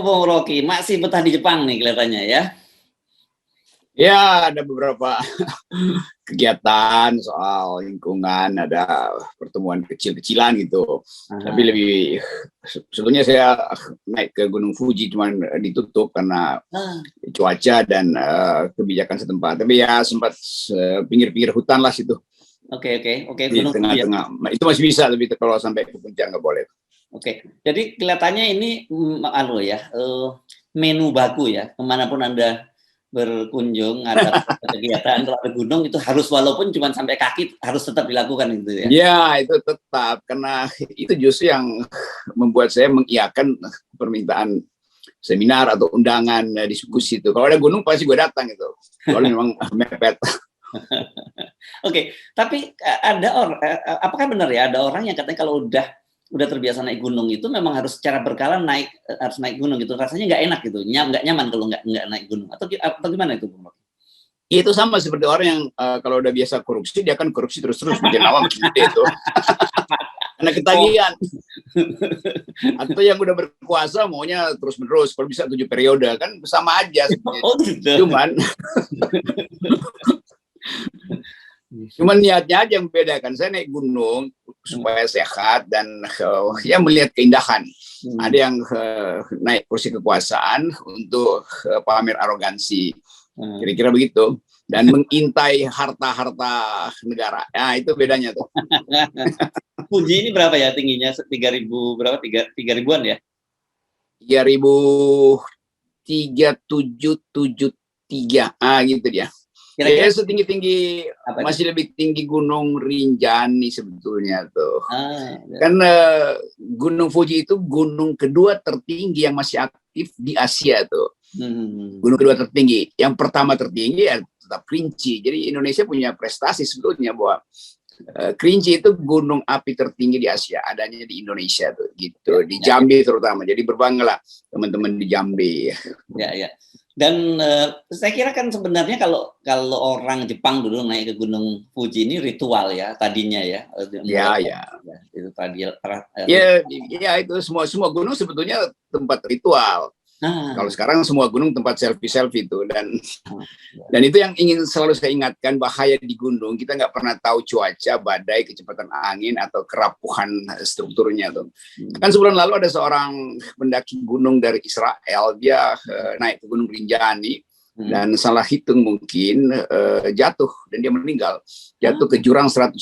Bung Rocky, masih betah di Jepang nih kelihatannya ya? Ya, ada beberapa kegiatan soal lingkungan, ada pertemuan kecil-kecilan gitu. Tapi lebih sebetulnya saya naik ke Gunung Fuji cuman ditutup karena cuaca dan kebijakan setempat. Tapi ya sempat pinggir-pinggir hutan lah situ. Oke, Di Gunung Fuji ya. tengah-tengah. Itu masih bisa, tapi kalau sampai ke puncak nggak boleh. Oke, jadi kelihatannya ini menu baku ya, kemanapun Anda berkunjung, ada kegiatan atau ada gunung itu harus walaupun cuma sampai kaki harus tetap dilakukan gitu ya. Ya, itu tetap karena itu justru yang membuat saya mengiyakan permintaan seminar atau undangan diskusi itu. Kalau ada gunung pasti gue datang gitu. Kalau memang mepet. Oke, tapi apakah benar ya ada orang yang katanya kalau udah terbiasa naik gunung itu memang harus secara berkala harus naik gunung gitu, rasanya nggak enak gitu, nggak nyaman kalau nggak naik gunung atau gimana itu Bung Rocky? Itu sama seperti orang yang kalau udah biasa korupsi dia akan korupsi terus makin lama makin gede itu. Karena ketagihan. Atau yang udah berkuasa maunya terus menerus, kalau bisa 7 periode kan sama aja sebenarnya. Gitu. Cuman niatnya aja yang beda kan. Saya naik gunung supaya sehat dan ya melihat keindahan. Ada yang naik kursi kekuasaan untuk pamer arogansi. Kira-kira begitu. Dan mengintai harta-harta negara. Ya, itu bedanya tuh. Fuji ini berapa ya tingginya? 3.000 berapa? 3.000-an ya? 3.773. Gitu dia. Kira-kira setinggi-tinggi masih lebih tinggi Gunung Rinjani sebetulnya tuh. Karena Gunung Fuji itu gunung kedua tertinggi yang masih aktif di Asia tuh. Gunung kedua tertinggi. Yang pertama tertinggi ya tetap Kerinci. Jadi Indonesia punya prestasi sebetulnya bahwa Kerinci itu gunung api tertinggi di Asia, adanya di Indonesia tuh gitu, di Jambi terutama. Jadi berbanggalah teman-teman di Jambi. Ya. Dan saya kira kan sebenarnya kalau orang Jepang dulu naik ke Gunung Fuji ini ritual ya tadinya ya. Ya. Itu tadi. Ya itu semua gunung sebetulnya tempat ritual. Kalau sekarang semua gunung tempat selfie itu dan itu yang ingin selalu saya ingatkan, bahaya di gunung kita nggak pernah tahu cuaca, badai, kecepatan angin atau kerapuhan strukturnya tuh. Kan sebulan lalu ada seorang pendaki gunung dari Israel, dia naik ke Gunung Rinjani dan salah hitung mungkin jatuh dan dia meninggal, jatuh ke jurang 150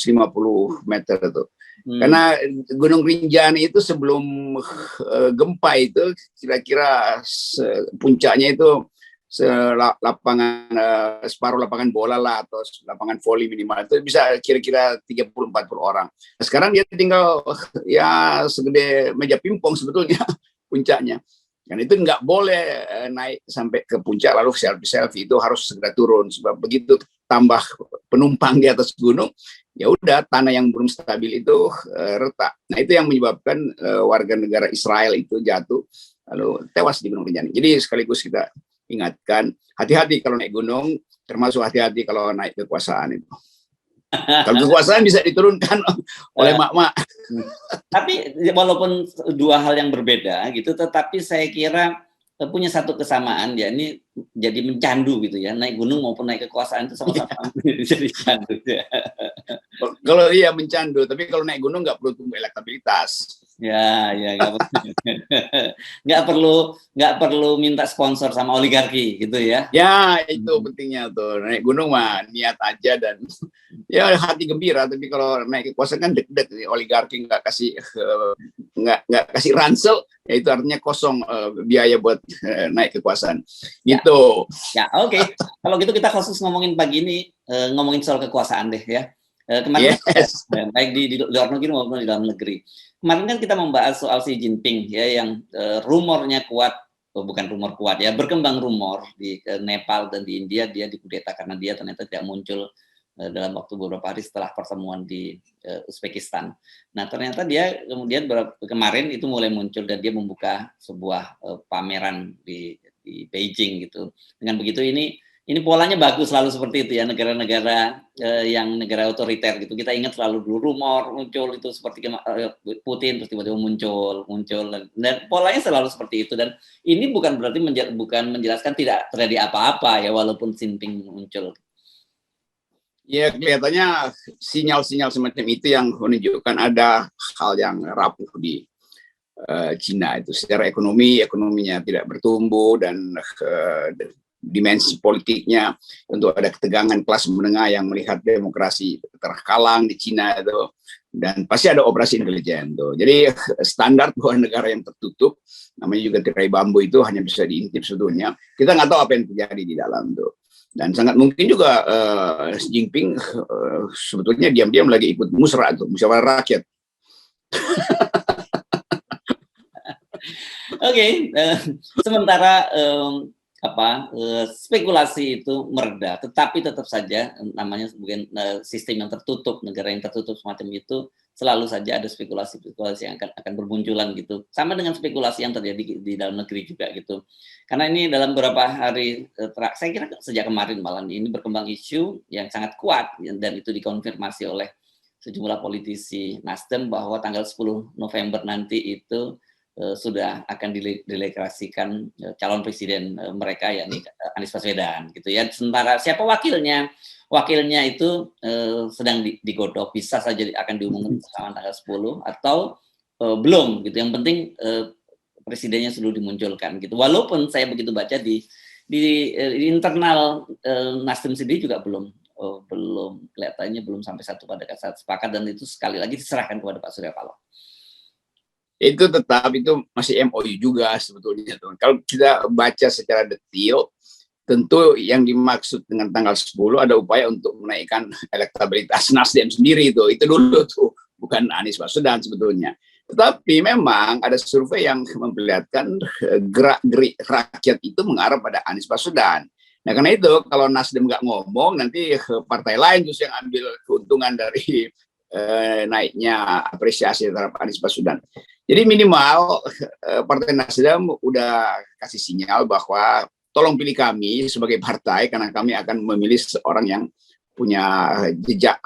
meter itu. Karena Gunung Rinjani itu sebelum gempa itu kira-kira puncaknya itu separuh lapangan bola lah atau lapangan voli minimal, itu bisa kira-kira 30-40 orang. Nah, sekarang dia tinggal ya segede meja pingpong sebetulnya puncaknya. Dan itu nggak boleh naik sampai ke puncak lalu selfie, itu harus segera turun, sebab begitu tambah penumpang di atas gunung, ya udah tanah yang belum stabil itu retak. Nah itu yang menyebabkan warga negara Israel itu jatuh lalu tewas di Gunung Rinjani. Jadi sekaligus kita ingatkan, hati-hati kalau naik gunung, termasuk hati-hati kalau naik kekuasaan itu. Kalau kekuasaan bisa diturunkan oleh mak-mak. Tapi walaupun dua hal yang berbeda gitu, tetapi saya kira punya satu kesamaan ya, ini jadi mencandu gitu ya, naik gunung maupun naik kekuasaan itu sama-sama jadi candu ya. Kalau iya mencandu, tapi kalau naik gunung nggak perlu tunggu elektabilitas. Ya nggak perlu minta sponsor sama oligarki gitu ya. Ya itu pentingnya tuh, naik gunung mah niat aja dan ya hati gembira. Tapi kalau naik kekuasaan kan deg-deg, oligarki nggak kasih ransel, ya itu artinya kosong biaya buat naik kekuasaan. Gitu. Ya oke. Kalau gitu kita khusus ngomongin pagi ini ngomongin soal kekuasaan deh ya. Kemarin baik di luar negeri maupun di dalam negeri. Kemarin kan kita membahas soal Xi Jinping ya, yang rumornya kuat, bukan rumor kuat ya, berkembang rumor di Nepal dan di India dia dikudeta karena dia ternyata tidak muncul dalam waktu beberapa hari setelah pertemuan di Uzbekistan. Nah ternyata dia kemudian kemarin itu mulai muncul dan dia membuka sebuah pameran di Beijing gitu. Dengan begitu ini Ini polanya bagus selalu seperti itu ya, negara-negara yang negara otoriter gitu. Kita ingat selalu dulu rumor muncul itu seperti Putin terus tiba-tiba muncul dan polanya selalu seperti itu, dan ini bukan berarti bukan menjelaskan tidak terjadi apa-apa ya walaupun Xi Jinping muncul. Ya, kelihatannya sinyal-sinyal semacam itu yang menunjukkan ada hal yang rapuh di Cina itu. Secara ekonominya tidak bertumbuh, dan dimensi politiknya tentu ada ketegangan kelas menengah yang melihat demokrasi terhalang di Cina itu, dan pasti ada operasi intelijen tuh. Jadi standar bahwa negara yang tertutup, namanya juga tirai bambu, itu hanya bisa diintip sebetulnya. Kita nggak tahu apa yang terjadi di dalam tuh. Dan sangat mungkin juga Xi Jinping sebetulnya diam-diam lagi ikut musyawarah rakyat. Oke, sementara spekulasi itu mereda, tetapi tetap saja namanya mungkin sistem yang tertutup, negara yang tertutup semacam itu, selalu saja ada spekulasi-spekulasi yang akan bermunculan gitu. Sama dengan spekulasi yang terjadi di dalam negeri juga gitu. Karena ini dalam beberapa hari saya kira sejak kemarin malam ini berkembang isu yang sangat kuat, dan itu dikonfirmasi oleh sejumlah politisi Nasdem bahwa tanggal 10 November nanti itu sudah akan dideklarasikan calon presiden mereka, yakni Anies Baswedan gitu ya. Sementara siapa wakilnya? Wakilnya itu sedang digodok, bisa saja akan diumumkan sama tanggal 10 atau belum gitu. Yang penting presidennya sudah dimunculkan gitu. Walaupun saya begitu baca di internal Nasdem sendiri juga belum kelihatannya belum sampai satu pada kata sepakat, dan itu sekali lagi diserahkan kepada Pak Surya Paloh. Itu tetap itu masih MOU juga sebetulnya tuh. Kalau kita baca secara detail, tentu yang dimaksud dengan tanggal 10 ada upaya untuk menaikkan elektabilitas Nasdem sendiri itu dulu tuh, bukan Anies Baswedan sebetulnya. Tetapi memang ada survei yang memperlihatkan gerak-gerik rakyat itu mengarah pada Anies Baswedan. Nah, karena itu kalau Nasdem nggak ngomong, nanti partai lain justru yang ambil keuntungan dari naiknya apresiasi terhadap Anies Baswedan. Jadi minimal Partai Nasdem udah kasih sinyal bahwa tolong pilih kami sebagai partai, karena kami akan memilih seorang yang punya jejak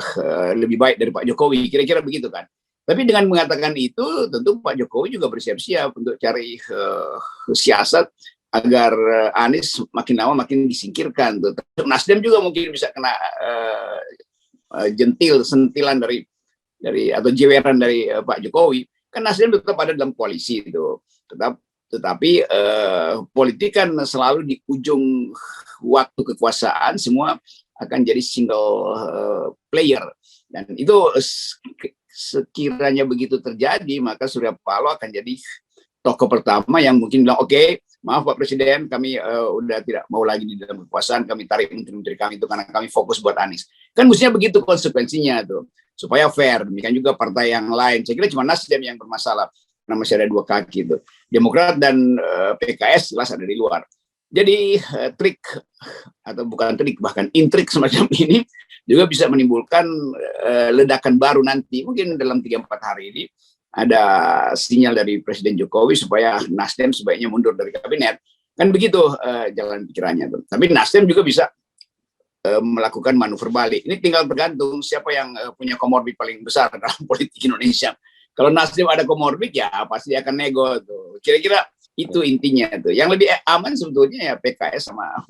lebih baik dari Pak Jokowi, kira-kira begitu kan. Tapi dengan mengatakan itu, tentu Pak Jokowi juga bersiap-siap untuk cari siasat agar Anies makin lama makin disingkirkan. Nasdem juga mungkin bisa kena sentilan dari atau jeweran dari Pak Jokowi. Kan Nasdem tetap ada dalam koalisi itu. Tetapi politik kan selalu di ujung waktu kekuasaan semua akan jadi single player. Dan itu sekiranya begitu terjadi, maka Surya Paloh akan jadi tokoh pertama yang mungkin bilang, oke, maaf Pak Presiden, kami udah tidak mau lagi di dalam kekuasaan, kami tarik menteri-menteri kami itu karena kami fokus buat Anies. Kan mestinya begitu konsekuensinya tuh, supaya fair. Demikian juga partai yang lain. Saya kira cuma Nasdem yang bermasalah, karena masih ada dua kaki itu. Demokrat dan PKS jelas ada di luar. Jadi trik, atau bukan trik, bahkan intrik semacam ini juga bisa menimbulkan ledakan baru nanti. Mungkin dalam 3-4 hari ini ada sinyal dari Presiden Jokowi supaya Nasdem sebaiknya mundur dari kabinet. Kan begitu jalan pikirannya tuh. Tapi Nasdem juga bisa melakukan manuver balik. Ini tinggal tergantung siapa yang punya komorbid paling besar dalam politik Indonesia. Kalau Nasdem ada komorbid, ya pasti akan nego tuh. Kira-kira itu intinya tuh. Yang lebih aman sebetulnya ya PKS sama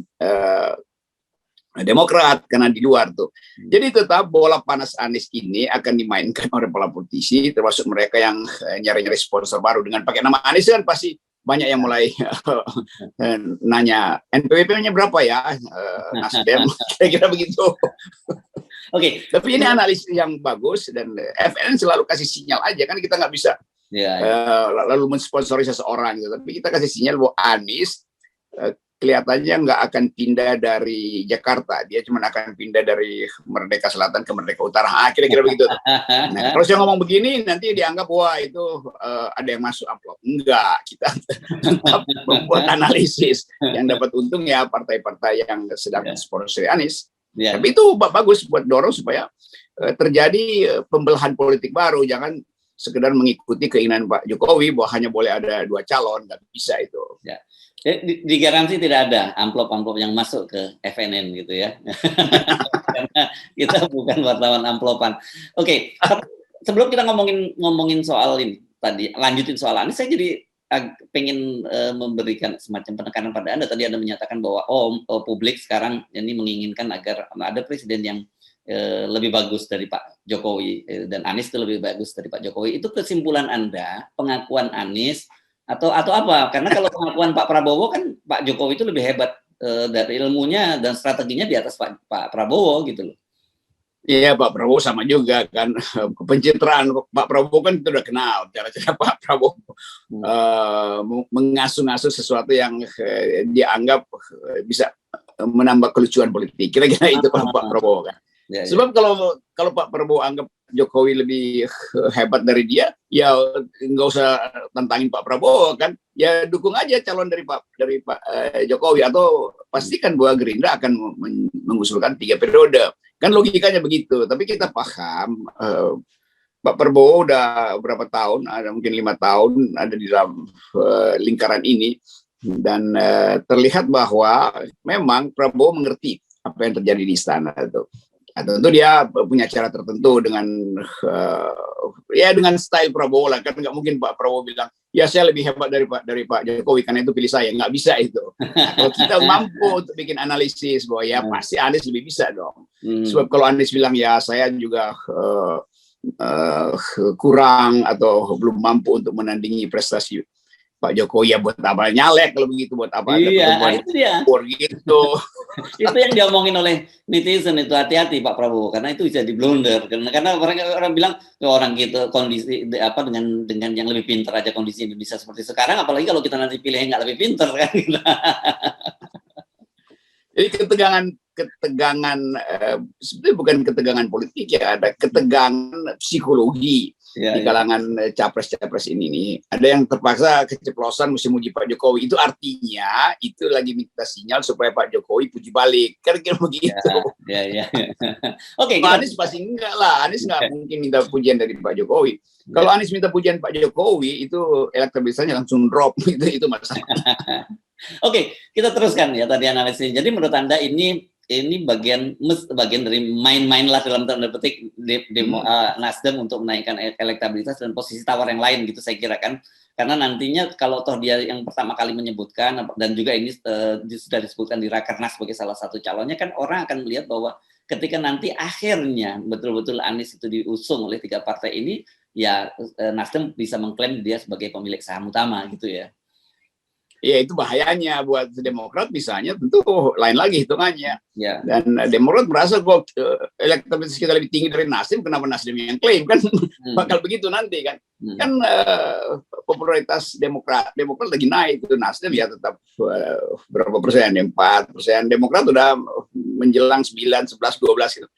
Demokrat, karena di luar tuh. Jadi tetap bola panas Anies ini akan dimainkan oleh para politisi, termasuk mereka yang nyari-nyari sponsor baru. Dengan pakai nama Anies kan pasti banyak yang mulai nanya, NPWP-nya berapa ya Nasdem, kira-kira begitu. Oke. Tapi ini analisis yang bagus, dan FNN selalu kasih sinyal aja, kan kita nggak bisa lalu mensponsori seseorang gitu. Tapi kita kasih sinyal bahwa Anies kelihatannya nggak akan pindah dari Jakarta, dia cuma akan pindah dari Merdeka Selatan ke Merdeka Utara, kira-kira begitu. Nah, kalau saya ngomong begini nanti dianggap wah itu ada yang masuk amplop. Enggak, kita tetap membuat analisis. Yang dapat untung ya partai-partai yang sedang sponsori Anies. Tapi itu bagus buat dorong supaya terjadi pembelahan politik baru, jangan sekedar mengikuti keinginan Pak Jokowi bahwa hanya boleh ada 2 calon, nggak bisa itu. Di garansi tidak ada amplop-amplop yang masuk ke FNN gitu ya. Karena kita bukan wartawan amplopan. Oke, sebelum kita ngomongin soal ini tadi, lanjutin soal Anies, saya jadi pengen memberikan semacam penekanan pada Anda. Tadi Anda menyatakan bahwa publik sekarang ini menginginkan agar ada presiden yang lebih bagus dari Pak Jokowi, dan Anies itu lebih bagus dari Pak Jokowi. Itu kesimpulan Anda, pengakuan Anies, atau apa? Karena kalau pengakuan Pak Prabowo kan Pak Jokowi itu lebih hebat dari ilmunya dan strateginya di atas Pak Prabowo gitu loh. Iya, Pak Prabowo sama juga kan, pencitraan Pak Prabowo kan kita udah kenal cara-cara Pak Prabowo mengasuh-ngasuh sesuatu yang dianggap bisa menambah kelucuan politik. Kira-kira itu Pak Prabowo kan. Ya, sebab kalau Pak Prabowo anggap Jokowi lebih hebat dari dia, ya nggak usah tantangin Pak Prabowo kan, ya dukung aja calon dari Pak Jokowi, atau pastikan bahwa Gerindra akan mengusulkan 3 periode. Kan logikanya begitu. Tapi kita paham Pak Prabowo udah berapa tahun, ada mungkin 5 tahun ada di dalam lingkaran ini, dan terlihat bahwa memang Prabowo mengerti apa yang terjadi di istana itu. Tentu dia punya cara tertentu dengan dengan style Prabowo lah, kan nggak mungkin Pak Prabowo bilang ya saya lebih hebat dari Pak Jokowi karena itu pilih saya, nggak bisa itu. Kalau kita mampu untuk bikin analisis bahwa ya pasti Anies lebih bisa dong. Sebab kalau Anies bilang ya saya juga kurang atau belum mampu untuk menandingi prestasi Pak Jokowi, ya buat apa nyalek kalau begitu, buat apa? Iya, itu dia. Gitu. Itu yang diomongin oleh netizen itu, hati-hati Pak Prabowo karena itu bisa diblunder, karena orang bilang orang gitu kondisi dengan yang lebih pintar aja kondisi bisa seperti sekarang, apalagi kalau kita nanti pilih yang nggak lebih pintar kan. Jadi ketegangan sebenarnya bukan ketegangan politik ya, ada ketegangan psikologi di kalangan capres-capres ini nih. Ada yang terpaksa keceplosan mesti muji Pak Jokowi, itu artinya itu lagi minta sinyal supaya Pak Jokowi puji balik, kira-kira begitu. Oke, Anies pasti enggak lah, Anies nggak mungkin minta pujian dari Pak Jokowi. Kalau Anies minta pujian Pak Jokowi, itu elektabilitasnya langsung drop, itu masalah. Oke, kita teruskan ya tadi analisisnya. Jadi menurut Anda ini bagian dari main-main lah dalam tanda petik Nasdem untuk menaikkan elektabilitas dan posisi tawar yang lain gitu, saya kira kan. Karena nantinya kalau toh dia yang pertama kali menyebutkan, dan juga ini sudah disebutkan di Rakernas sebagai salah satu calonnya, kan orang akan melihat bahwa ketika nanti akhirnya betul-betul Anies itu diusung oleh 3 partai ini, ya Nasdem bisa mengklaim dia sebagai pemilik saham utama gitu ya. Ya itu bahayanya buat Demokrat misalnya, tentu lain lagi hitungannya. Dan Demokrat merasa kok elektabilitas kita lebih tinggi dari Nasdem, kenapa Nasdem yang klaim kan? Bakal begitu nanti kan. Kan popularitas Demokrat lagi naik, itu Nasdem ya tetap berapa persen, 4%. Demokrat udah menjelang 9, 11, 12 gitu.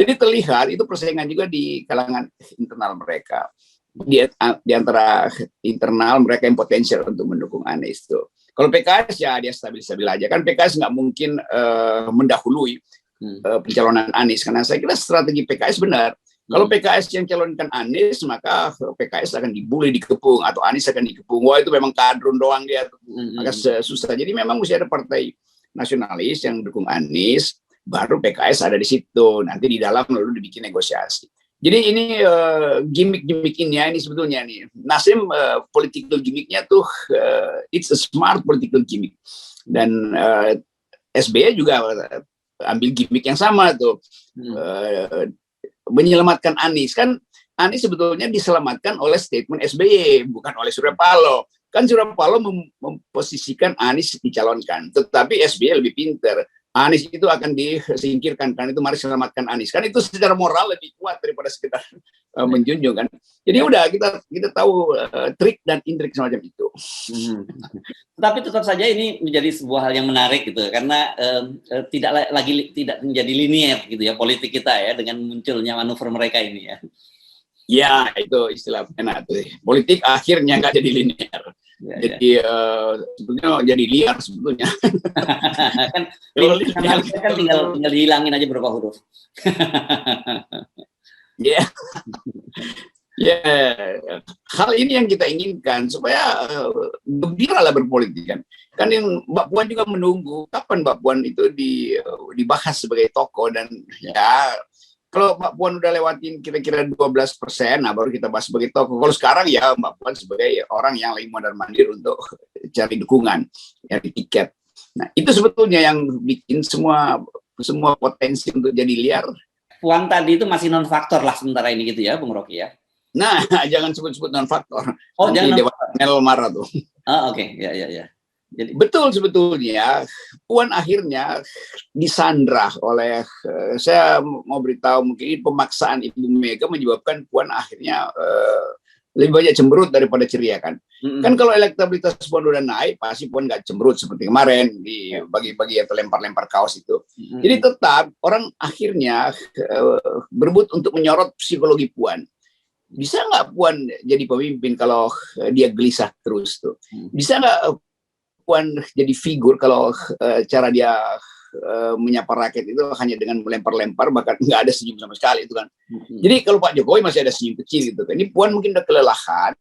Jadi terlihat itu persaingan juga di kalangan internal mereka. Di antara internal mereka yang potensial untuk mendukung Anies itu. Kalau PKS ya dia stabil-stabil aja kan, PKS nggak mungkin mendahului pencalonan Anies, karena saya kira strategi PKS benar. Kalau PKS yang calonkan Anies, maka PKS akan dibully, dikepung, atau Anies akan dikepung. Wah itu memang kadrun doang dia, maka susah. Jadi memang mesti ada partai nasionalis yang dukung Anies, baru PKS ada di situ. Nanti di dalam lalu dibikin negosiasi. Jadi ini gimmick ini sebetulnya nih. Nasdem political gimmicknya tuh it's a smart political gimmick. Dan SBY juga ambil gimmick yang sama tuh. Menyelamatkan Anies. Kan Anies sebetulnya diselamatkan oleh statement SBY, bukan oleh Surya Paloh. Kan Surya Paloh memposisikan Anies dicalonkan, tetapi SBY lebih pintar. Anies itu akan disingkirkan, kan itu mari selamatkan Anies, kan itu secara moral lebih kuat daripada sekedar menjunjung kan. Jadi udah kita tahu trik dan intrik semacam itu. Tapi tetap saja ini menjadi sebuah hal yang menarik gitu, karena tidak menjadi linier gitu ya politik kita ya, dengan munculnya manuver mereka ini ya. Ya itu istilah enak tuh. Politik akhirnya nggak jadi linier. Jadi sebetulnya jadi liar sebetulnya. Kan tinggal dihilangin aja beberapa huruf. Hal ini yang kita inginkan supaya gembira lah berpolitik kan. Kan yang Mbak Puan juga menunggu kapan Mbak Puan itu dibahas sebagai tokoh, dan ya kalau Mbak Puan udah lewatin kira-kira 12%, nah baru kita bahas sebagai tokoh. Kalau sekarang ya Mbak Puan sebagai orang yang lagi mondar-mandir untuk cari dukungan, cari tiket. Nah itu sebetulnya yang bikin semua potensi untuk jadi liar. Puan tadi itu masih non faktor lah sementara ini gitu ya, Bung Rocky ya. Nah jangan sebut-sebut non faktor. Oh, nanti jangan Dewan Mel marah tuh. Oh, oke. Ya. Jadi betul sebetulnya Puan akhirnya disandra oleh saya mau beritahu, mungkin pemaksaan Ibu Mega menyebabkan Puan akhirnya lebih banyak cemberut daripada ceria kan. Kan kalau elektabilitas Puan udah naik, pasti Puan nggak cemberut seperti kemarin di bagi-bagi atau lempar-lempar kaos itu. Jadi tetap orang akhirnya berebut untuk menyorot psikologi Puan. Bisa nggak Puan jadi pemimpin kalau dia gelisah terus tuh? Bisa nggak Puan jadi figur kalau cara dia menyapa rakyat itu hanya dengan melempar-lempar, bahkan nggak ada senyum sama sekali itu kan. Jadi kalau Pak Jokowi masih ada senyum kecil gitu kan. Ini Puan mungkin udah kelelahan,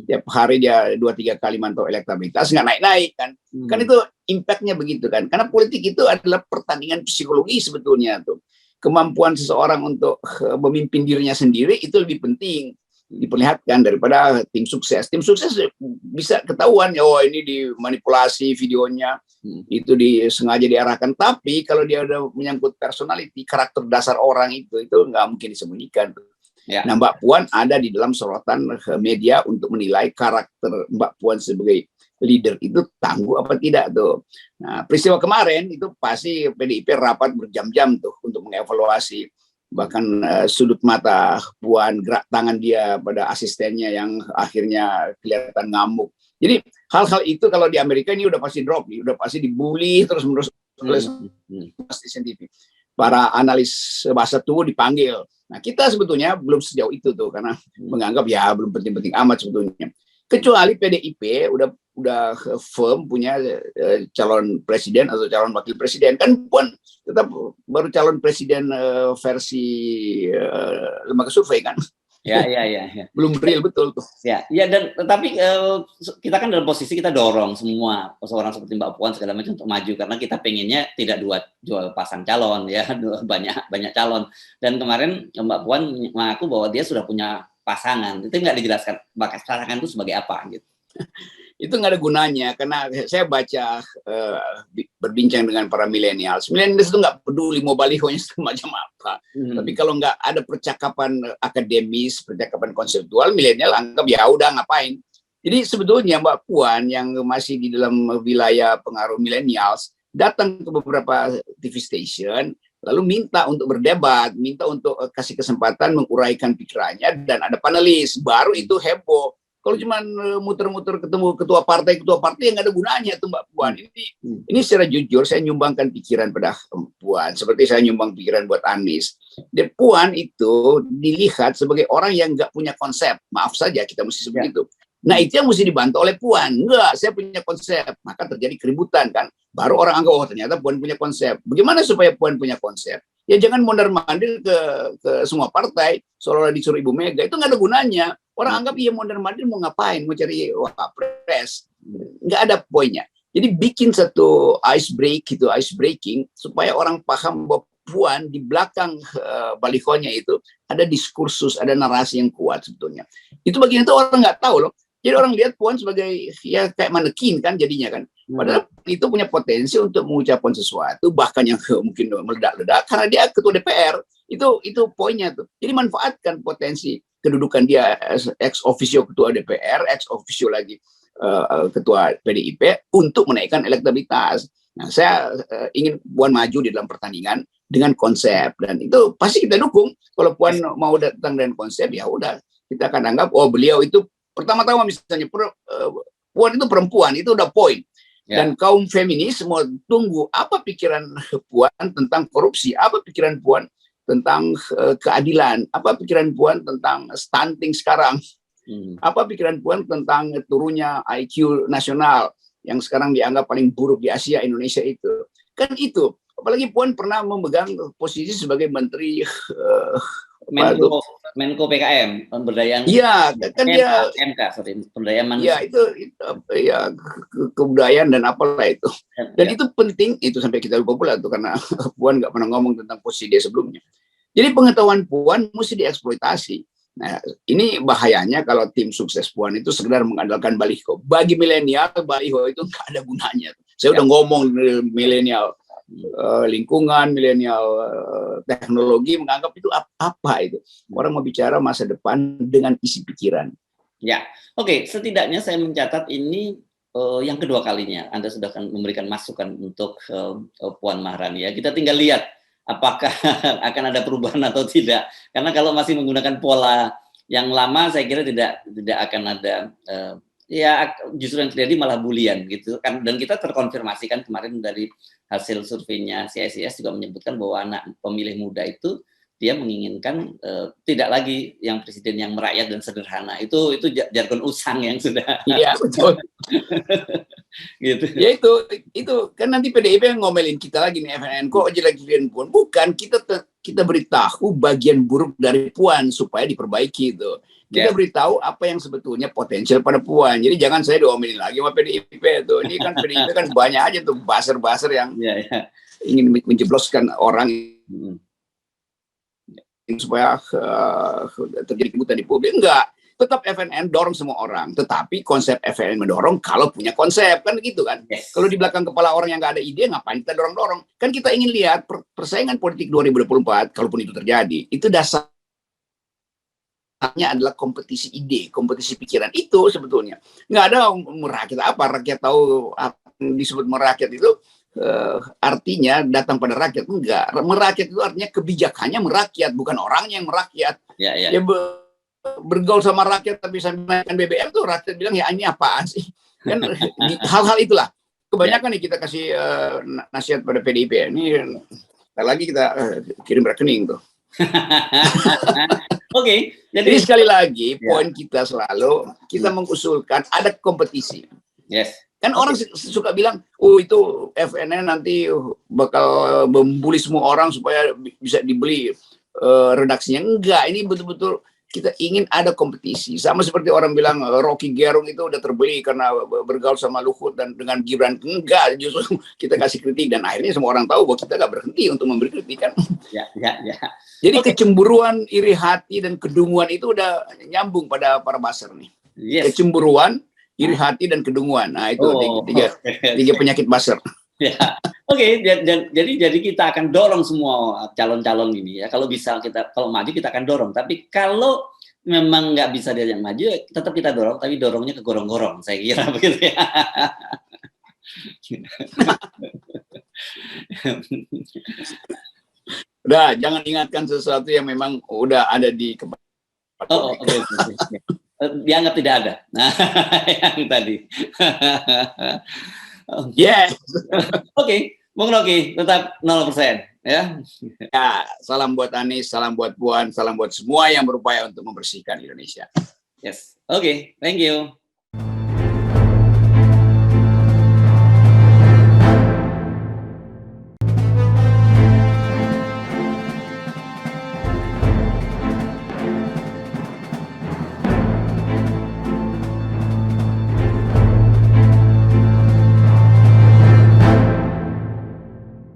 tiap hari dia 2-3 kali mantau elektabilitas nggak naik-naik kan. Kan itu impactnya begitu kan. Karena politik itu adalah pertandingan psikologi sebetulnya tuh. Kemampuan seseorang untuk memimpin dirinya sendiri itu lebih penting diperlihatkan daripada tim sukses. Tim sukses bisa ketahuan ya, oh ini dimanipulasi videonya, itu disengaja diarahkan. Tapi kalau dia udah menyangkut personality, karakter dasar orang itu nggak mungkin disembunyikan. Ya. Nah Mbak Puan ada di dalam sorotan media untuk menilai karakter Mbak Puan sebagai leader itu tangguh apa tidak tuh. Nah peristiwa kemarin itu pasti PDIP rapat berjam-jam tuh untuk mengevaluasi. Bahkan sudut mata Puan, gerak tangan dia pada asistennya yang akhirnya kelihatan ngamuk. Jadi hal-hal itu kalau di Amerika ini udah pasti drop, udah pasti dibully terus-menerus oleh stasiun TV. Para analis bahasa tubuh dipanggil. Nah kita sebetulnya belum sejauh itu tuh, karena menganggap ya belum penting-penting amat sebetulnya. Kecuali PDIP udah firm punya calon presiden atau calon wakil presiden. Kan Puan tetap baru calon presiden versi lembaga survei kan. Ya. Belum real betul tuh. Ya, dan tapi kita kan dalam posisi kita dorong semua seorang seperti Mbak Puan segala macam untuk maju, karena kita pengennya tidak dua pasang calon ya, banyak calon. Dan kemarin Mbak Puan mengaku bahwa dia sudah punya pasangan. Itu nggak dijelaskan pasangan itu sebagai apa gitu. Itu nggak ada gunanya, karena saya baca berbincang dengan para milenials itu nggak peduli mau balihonya semacam apa. Tapi kalau nggak ada percakapan akademis, percakapan konseptual, milenial anggap ya udah ngapain. Jadi sebetulnya Mbak Puan yang masih di dalam wilayah pengaruh milenials datang ke beberapa TV station lalu minta untuk berdebat, minta untuk kasih kesempatan menguraikan pikirannya, dan ada panelis, baru itu heboh. Kalau cuma muter-muter ketemu ketua partai yang nggak ada gunanya tuh Mbak Puan. Ini secara jujur saya nyumbangkan pikiran pada Puan, seperti saya nyumbang pikiran buat Anies. Dan Puan itu dilihat sebagai orang yang nggak punya konsep. Maaf saja kita mesti seperti itu. Nah itu yang mesti dibantu oleh Puan. Enggak, saya punya konsep. Maka terjadi keributan kan. Baru orang anggap, oh ternyata Puan punya konsep. Bagaimana supaya Puan punya konsep? Ya jangan mondar-mandir ke semua partai, seolah-olah disuruh Ibu Mega. Itu nggak ada gunanya. Orang anggap iya mondar-mandir mau ngapain? Mau cari wapres. Nggak ada poinnya. Jadi bikin satu ice breaking, supaya orang paham bahwa Puan di belakang balihonya itu ada diskursus, ada narasi yang kuat sebetulnya. Itu bagian itu orang nggak tahu loh. Jadi orang lihat Puan sebagai ya kayak manekin kan jadinya kan. Padahal itu punya potensi untuk mengucapkan sesuatu, bahkan yang mungkin meledak-ledak karena dia ketua DPR. Itu poinnya tuh. Jadi manfaatkan potensi kedudukan dia ex officio ketua DPR, ex officio lagi ketua PDIP untuk menaikkan elektabilitas. Nah, saya ingin Puan maju di dalam pertandingan dengan konsep, dan itu pasti kita dukung. Kalau Puan mau datang dengan konsep, ya udah kita akan anggap oh beliau itu pertama-tama misalnya Puan itu perempuan, itu udah poin. Dan kaum feminis mau tunggu apa pikiran Puan tentang korupsi, apa pikiran Puan tentang keadilan, apa pikiran Puan tentang stunting sekarang, apa pikiran Puan tentang turunnya IQ nasional yang sekarang dianggap paling buruk di Asia, Indonesia itu. Kan itu, apalagi Puan pernah memegang posisi sebagai Menteri Menko PKM, pemberdayaan. Iya, kan dia MK, sorry, pemberdayaan ya manusia. itu ya kebudayaan dan apalah itu. Dan Ya. itu penting, itu sampai kita lupa pula tuh karena Puan nggak pernah ngomong tentang posisi dia sebelumnya. Jadi pengetahuan Puan mesti dieksploitasi. Nah, ini bahayanya kalau tim sukses Puan itu sekedar mengandalkan baliho. Bagi milenial, baliho itu nggak ada gunanya. Saya udah ngomong milenial lingkungan, milenial teknologi, menganggap itu apa itu. Orang mau bicara masa depan dengan isi pikiran. Ya, oke. Setidaknya saya mencatat ini yang kedua kalinya Anda sudah memberikan masukan untuk Puan Maharani. Ya, kita tinggal lihat apakah akan ada perubahan atau tidak. Karena kalau masih menggunakan pola yang lama, saya kira tidak akan ada. Ya, justru yang terjadi malah bulian gitu kan. Dan kita terkonfirmasi kan kemarin dari hasil surveinya CSIS juga menyebutkan bahwa anak pemilih muda itu dia menginginkan tidak lagi yang presiden yang merakyat dan sederhana. Itu jargon usang yang sudah. Iya, betul. Gitu. Ya itu kan nanti PDIP ngomelin kita lagi nih, FNN kok jelek-jelekin Puan. Bukan, kita beritahu bagian buruk dari Puan supaya diperbaiki itu. Kita beritahu apa yang sebetulnya potensial pada Puan. Jadi jangan saya diomelin lagi sama PDIP tuh. Ini kan PDIP kan banyak aja tuh buzzer-buzzer yang ingin menjebloskan orang supaya terjadi keributan di publik. Enggak. Tetap FNN dorong semua orang, tetapi konsep FNN mendorong kalau punya konsep, kan gitu kan. Kalau di belakang kepala orang yang nggak ada ide, ngapain kita dorong-dorong? Kan kita ingin lihat persaingan politik 2024, kalaupun itu terjadi, itu dasarnya adalah kompetisi ide, kompetisi pikiran. Itu sebetulnya nggak ada merakyat apa, rakyat tahu apa yang disebut merakyat itu artinya datang pada rakyat. Enggak, merakyat itu artinya kebijakannya merakyat, bukan orangnya yang merakyat. Ya bergaul sama rakyat tapi sambil naikkan BBM tuh rakyat bilang ya ini apaan sih, kan hal-hal itulah kebanyakan nih kita kasih nasihat pada PDIP. Ini lagi kita kirim rekening tuh. Oke, jadi sekali lagi poin kita selalu kita mengusulkan ada kompetisi. Kan orang suka bilang, oh itu FNN nanti bakal membuli semua orang supaya bisa dibeli redaksinya. Enggak, ini betul-betul kita ingin ada kompetisi. Sama seperti orang bilang Rocky Gerung itu udah terbeli karena bergaul sama Luhut dan dengan Gibran. Enggak, justru kita kasih kritik dan akhirnya semua orang tahu bahwa kita nggak berhenti untuk memberi kritikan. Jadi kecemburuan, iri hati dan kedunguan itu udah nyambung pada para buzzer nih. Kecemburuan, iri hati dan kedunguan. Nah itu tiga penyakit buzzer. Oke, jadi kita akan dorong semua calon-calon ini ya. Kalau bisa kalau maju kita akan dorong. Tapi kalau memang nggak bisa dia yang maju, tetap kita dorong. Tapi dorongnya ke gorong-gorong, saya kira begitu ya. Udah, jangan ingatkan sesuatu yang memang udah ada di kepala. Oke. Dianggap tidak ada. Nah, yang tadi. Oke. Bung Rocky, tetap 0% ya. Ya, salam buat Anies, salam buat Puan, salam buat semua yang berupaya untuk membersihkan Indonesia. Oke, thank you.